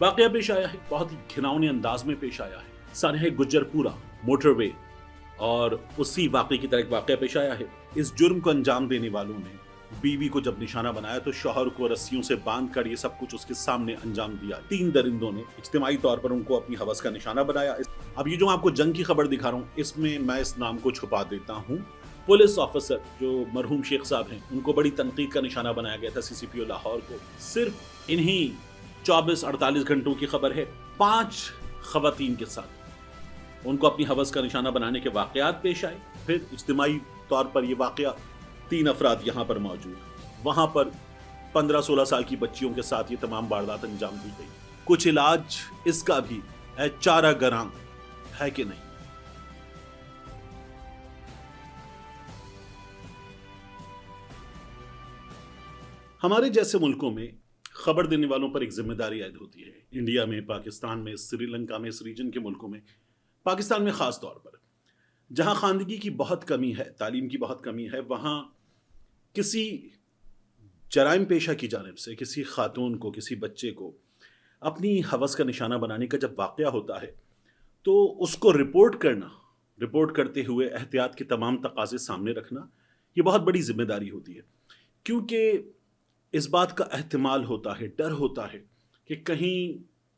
वाकया पेश आया है, बहुत ही घिनौने अंदाज में पेश आया है। सानह गुज्जरपुरा मोटरवे और उसी वाकये की तरह एक वाकया पेश आया है। इस जुर्म को अंजाम देने वालों ने बीवी को जब निशाना बनाया तो शौहर को रस्सियों से बांध कर ये सब कुछ उसके सामने अंजाम दिया। 3 दरिंदों ने इज्तिमाई तौर पर उनको अपनी हवस का निशाना बनाया। अब ये जो आपको जंग की खबर दिखा रहा हूँ, इसमें मैं इस नाम को छुपा देता हूँ। पुलिस ऑफिसर जो मरहूम शेख साहब हैं, उनको बड़ी तनकीद का निशाना बनाया गया था CCPO लाहौर को। सिर्फ इन्हीं 24-48 घंटों की खबर है, 5 खवातीन के साथ उनको अपनी हवस का निशाना बनाने के वाकयात पेश आए। फिर इज्तिमाई तौर पर यह वाकया 3 अफराद यहाँ पर मौजूद, वहां पर 15-16 साल की बच्चियों के साथ ये तमाम वारदात अंजाम दी गई। कुछ इलाज इसका भी है, चारा गरां है कि नहीं। हमारे जैसे मुल्कों में खबर देने वालों पर एक जिम्मेदारी आयद होती है। इंडिया में, पाकिस्तान में, श्रीलंका में, इस रीजन के मुल्कों में, पाकिस्तान में खास तौर पर, जहां खानदगी की बहुत कमी है, तालीम की बहुत कमी है, वहां किसी जराइम पेशा की जानिब से किसी खातून को, किसी बच्चे को अपनी हवस का निशाना बनाने का जब वाकया होता है तो उसको रिपोर्ट करना, रिपोर्ट करते हुए एहतियात के तमाम तकाजे सामने रखना, ये बहुत बड़ी जिम्मेदारी होती है। क्योंकि इस बात का एहतिमाल होता है, डर होता है कि कहीं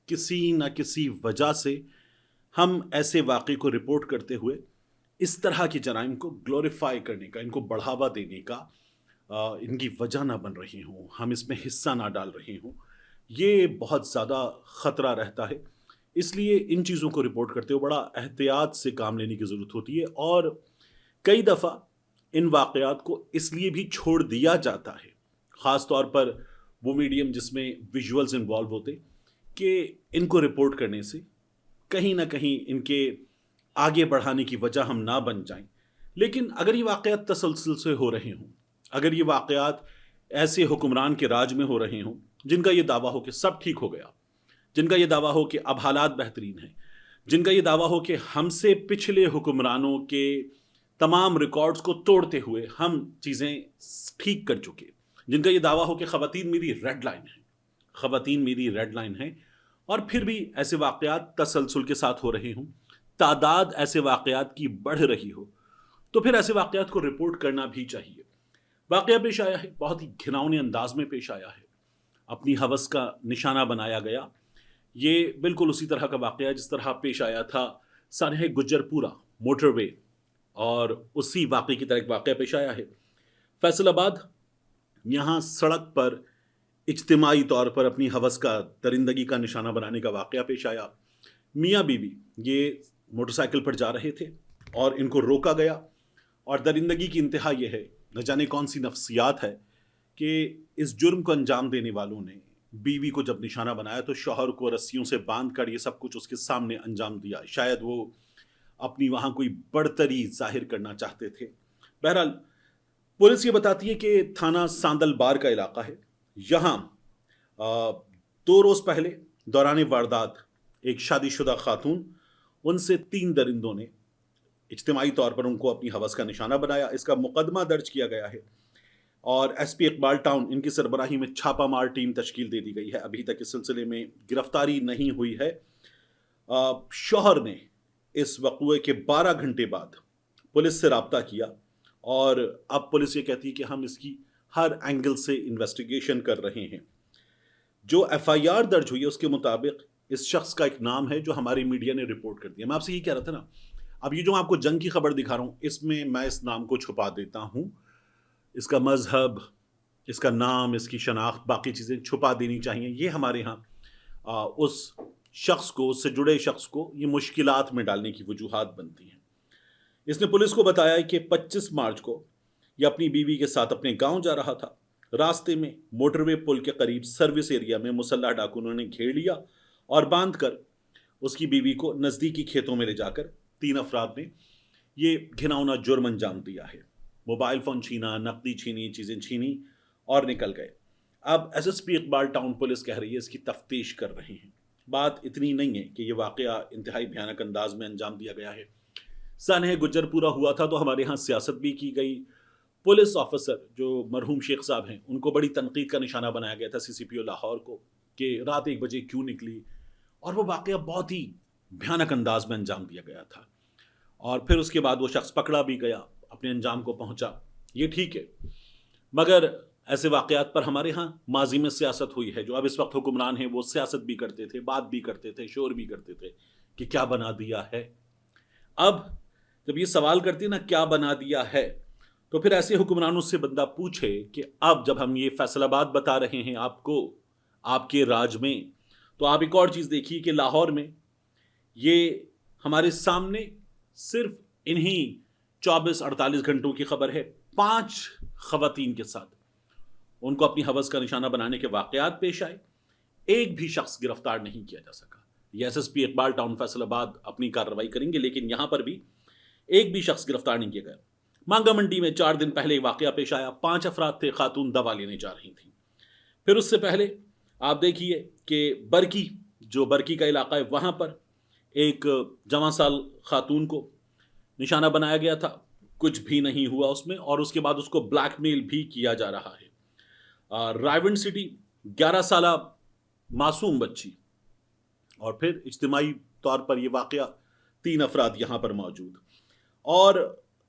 किसी न किसी वजह से हम ऐसे वाक़े को रिपोर्ट करते हुए इस तरह के जराइम को ग्लोरीफाई करने का, इनको बढ़ावा देने का इनकी वजह ना बन रही हों, हम इसमें हिस्सा ना डाल रहे हों, ये बहुत ज़्यादा ख़तरा रहता है। इसलिए इन चीज़ों को रिपोर्ट करते हुए बड़ा एहतियात से काम लेने की ज़रूरत होती है। और कई दफ़ा इन वाक़यात को इसलिए भी छोड़ दिया जाता है, ख़ास तौर पर वो मीडियम जिसमें विजुअल्स इन्वॉल्व होते, कि इनको रिपोर्ट करने से कहीं ना कहीं इनके आगे बढ़ाने की वजह हम ना बन जाएं। लेकिन अगर ये वाक़यात तसलसल से हो रहे हों, अगर ये वाक़यात ऐसे हुक्मरान के राज में हो रहे हों जिनका ये दावा हो कि सब ठीक हो गया, जिनका ये दावा हो कि अब हालात बेहतरीन हैं, जिनका ये दावा हो कि हमसे पिछले हुक्मरानों के तमाम रिकॉर्ड्स को तोड़ते हुए हम चीज़ें ठीक कर चुके, जिनका ये दावा हो कि ख़वातीन मेरी रेड लाइन है, ख़वातीन मेरी रेड लाइन है, और फिर भी ऐसे वाक़यात तसलसल के साथ हो रहे हों, तादाद ऐसे वाक़यात की बढ़ रही हो, तो फिर ऐसे वाक़यात को रिपोर्ट करना भी चाहिए। वाक़या पेश आया है, बहुत ही घिनौने अंदाज में पेश आया है, अपनी हवस का निशाना बनाया गया। ये बिल्कुल उसी तरह का वाक़या जिस तरह पेश आया था सानह गुज्जरपुरा मोटरवे, और उसी वाक़े की तरह एक वाक़या पेश आया है फैसलाबाद। यहाँ सड़क पर इज्तिमाई तौर पर अपनी हवस का, दरिंदगी का निशाना बनाने का वाक़या पेश आया। मियाँ बीवी ये मोटरसाइकिल पर जा रहे थे और इनको रोका गया, और दरिंदगी की इंतहा ये है, न जाने कौन सी नफ्सियात है, कि इस जुर्म को अंजाम देने वालों ने बीवी को जब निशाना बनाया तो शौहर को रस्सियों से बांध कर ये सब कुछ उसके सामने अंजाम दिया। शायद वो अपनी वहाँ कोई बढ़तरी जाहिर करना चाहते थे। बहरहाल पुलिस ये बताती है कि थाना सांदल बार का इलाका है। यहाँ 2 रोज़ पहले दौरान वारदात एक शादीशुदा खातून, उनसे 3 दरिंदों ने इज्तिमाई तौर पर उनको अपनी हवस का निशाना बनाया। इसका मुकदमा दर्ज किया गया है और SP इकबाल टाउन, इनकी सरबराही में छापामार टीम तश्कील दे दी गई है। अभी तक इस सिलसिले में गिरफ्तारी नहीं हुई है। शौहर ने इस वक़्वे के 12 घंटे बाद पुलिस से रब्ता किया, और अब पुलिस ये कहती है कि हम इसकी हर एंगल से इन्वेस्टिगेशन कर रहे हैं। जो FIR दर्ज हुई है उसके मुताबिक इस शख्स का एक नाम है जो हमारी मीडिया ने रिपोर्ट कर दिया। मैं आपसे ये कह रहा था ना, अब ये जो आपको जंग की खबर दिखा रहा हूँ, इसमें मैं इस नाम को छुपा देता हूँ। इसका मजहब, इसका नाम, इसकी शनाख्त, बाकी चीज़ें छुपा देनी चाहिए। ये हमारे यहाँ उस शख्स को, उससे जुड़े शख्स को ये मुश्किलात में डालने की वजूहात बनती हैं। इसने पुलिस को बताया कि 25 मार्च को ये अपनी बीवी के साथ अपने गांव जा रहा था। रास्ते में मोटरवे पुल के करीब सर्विस एरिया में मुसल्लह डाकुओं ने घेर लिया और बांध कर उसकी बीवी को नज़दीकी खेतों में ले जाकर 3 अफराद ने ये घिनौना जुर्म अंजाम दिया है। मोबाइल फ़ोन छीना, नकदी छीनी, चीज़ें छीनी और निकल गए। अब SSP इकबाल टाउन पुलिस कह रही है इसकी तफ्तीश कर रहे हैं। बात इतनी नहीं है कि ये वाक़या इंतहाई भयानक अंदाज में अंजाम दिया गया है। सानह गुज्जरपुरा हुआ था तो हमारे यहाँ सियासत भी की गई। पुलिस ऑफिसर जो मरहूम शेख साहब हैं, उनको बड़ी तनकीद का निशाना बनाया गया था CCPO लाहौर को। کہ رات 1 بجے کیوں نکلی، اور وہ واقعہ بہت ہی بھیانک انداز میں انجام دیا گیا تھا، اور پھر اس کے بعد وہ شخص پکڑا بھی گیا، اپنے انجام کو پہنچا، یہ ٹھیک ہے۔ مگر ایسے واقعات پر ہمارے ہاں ماضی میں سیاست ہوئی ہے، جو اب اس وقت حکمران ہیں وہ سیاست بھی کرتے تھے، بات بھی کرتے تھے، شور بھی کرتے تھے کہ کیا بنا دیا ہے۔ اب جب یہ سوال کرتے ہیں نا کیا بنا دیا ہے، تو پھر ایسے حکمرانوں سے بندہ پوچھے کہ اب جب ہم یہ فیصل آباد بتا رہے ہیں آپ کو، آپ کے راج میں، تو آپ ایک اور چیز دیکھیے کہ لاہور میں یہ ہمارے سامنے صرف انہی 24-48 گھنٹوں کی خبر ہے، 5 خواتین کے ساتھ ان کو اپنی ہوس کا نشانہ بنانے کے واقعات پیش آئے، ایک بھی شخص گرفتار نہیں کیا جا سکا۔ یہ S S P Iqbal town Faisal آباد اپنی کارروائی کریں گے، لیکن یہاں پر بھی ایک بھی شخص گرفتار نہیں کیا گیا۔ مانگا منڈی میں 4 دن پہلے واقعہ پیش آیا، 5 افراد تھے، خاتون دوا لینے جا رہی تھیں۔ پھر اس سے پہلے آپ دیکھیے کہ برکی، جو برکی کا علاقہ ہے، وہاں پر ایک جواں سال خاتون کو نشانہ بنایا گیا تھا، کچھ بھی نہیں ہوا اس میں، اور اس کے بعد اس کو بلیک میل بھی کیا جا رہا ہے۔ رائیونڈ سٹی 11 سالہ معصوم بچی، اور پھر اجتماعی طور پر یہ واقعہ 3 افراد یہاں پر موجود، اور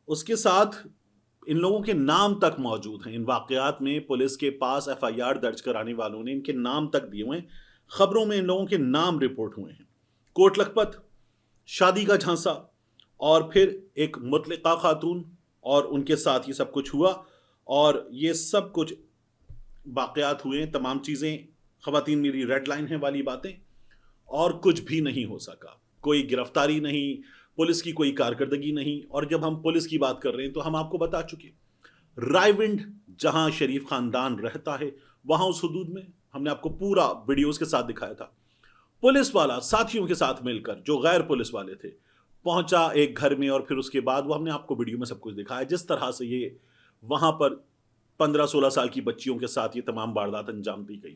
اس کے ساتھ ان لوگوں کے نام تک موجود ہیں۔ ان واقعات میں پولیس کے پاس FIR درج کرانے والوں نے ان کے نام تک دیے ہوئے ہیں، خبروں میں ان لوگوں کے نام رپورٹ ہوئے ہیں۔ کوٹ لکھپت، شادی کا جھانسا، اور پھر ایک مطلقہ خاتون، اور ان کے ساتھ یہ سب کچھ ہوا، اور یہ سب کچھ واقعات ہوئے، تمام چیزیں خواتین میری ریڈ لائن ہیں والی باتیں، اور کچھ بھی نہیں ہو سکا، کوئی گرفتاری نہیں، پولیس کی کوئی کارکردگی نہیں۔ اور جب ہم پولیس کی بات کر رہے ہیں تو ہم آپ کو بتا چکے، رائیونڈ جہاں شریف خاندان رہتا ہے وہاں اس حدود میں ہم نے آپ کو پورا ویڈیوز کے ساتھ دکھایا تھا، پولیس والا ساتھیوں کے ساتھ مل کر، جو غیر پولیس والے تھے، پہنچا ایک گھر میں، اور پھر اس کے بعد وہ ہم نے آپ کو ویڈیو میں سب کچھ دکھایا، جس طرح سے یہ وہاں پر 15-16 سال کی بچیوں کے ساتھ یہ تمام واردات انجام دی گئی۔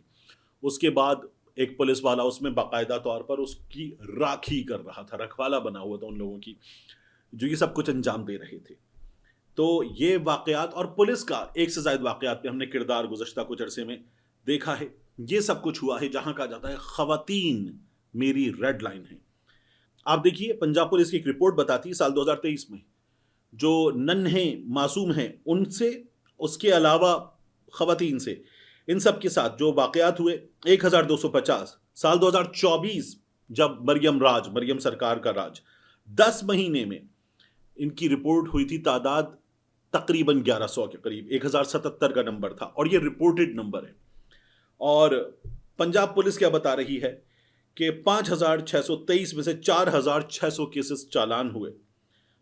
اس کے بعد ایک پولیس والا اس میں باقاعدہ طور پر اس کی راکھی کر رہا تھا، رکھوالا بنا ہوا تھا ان لوگوں کی جو یہ سب کچھ انجام دے رہے تھے۔ تو یہ واقعات اور پولیس کا ایک سے زائد واقعات پہ ہم نے کردار گزشتہ کچھ عرصے میں دیکھا ہے، یہ سب کچھ ہوا ہے جہاں کہا جاتا ہے خواتین میری ریڈ لائن ہے۔ آپ دیکھیے پنجاب پولیس کی ایک رپورٹ بتاتی ہے سال 2023 میں جو ننھے معصوم ہیں ان سے، اس کے علاوہ خواتین سے، ان سب کے ساتھ جو واقعات ہوئے 1250۔ سال 2024 جب مریم سرکار کا راج، 10 مہینے میں ان کی رپورٹ ہوئی تھی تعداد تقریباً 1100 کے قریب، 1077 کا نمبر تھا، اور یہ رپورٹڈ نمبر ہے۔ اور پنجاب پولیس کیا بتا رہی ہے کہ 5623 میں سے 4600 کیسز چالان ہوئے،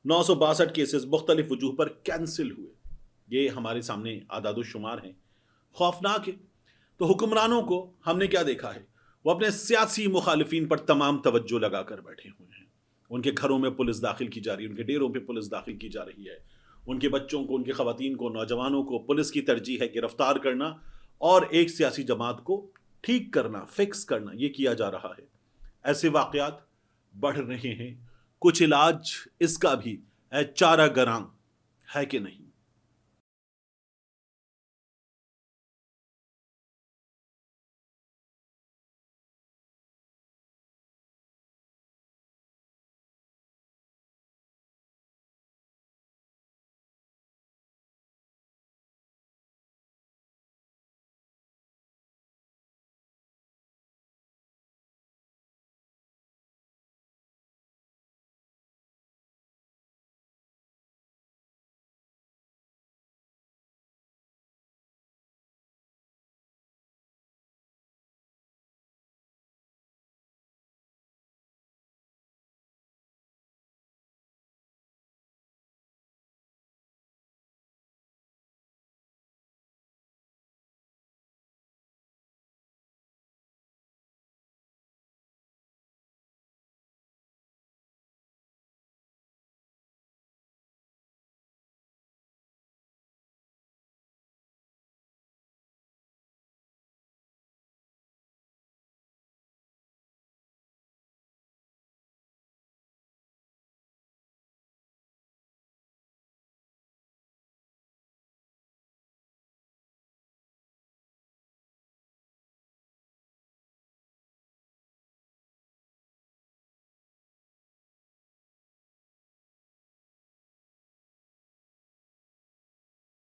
962 کیسز مختلف وجوہ پر کینسل ہوئے۔ یہ ہمارے سامنے اعداد و شمار ہیں، خوفناک ہے۔ تو حکمرانوں کو ہم نے کیا دیکھا ہے، وہ اپنے سیاسی مخالفین پر تمام توجہ لگا کر بیٹھے ہوئے ہیں۔ ان کے گھروں میں پولیس داخل کی جا رہی ہے، ان کے ڈیروں پہ پولیس داخل کی جا رہی ہے، ان کے بچوں کو، ان کی خواتین کو، نوجوانوں کو پولیس کی ترجیح ہے گرفتار کرنا اور ایک سیاسی جماعت کو ٹھیک کرنا، فکس کرنا، یہ کیا جا رہا ہے۔ ایسے واقعات بڑھ رہے ہیں، کچھ علاج اس کا بھی ہے، چارہ گراں ہے کہ نہیں؟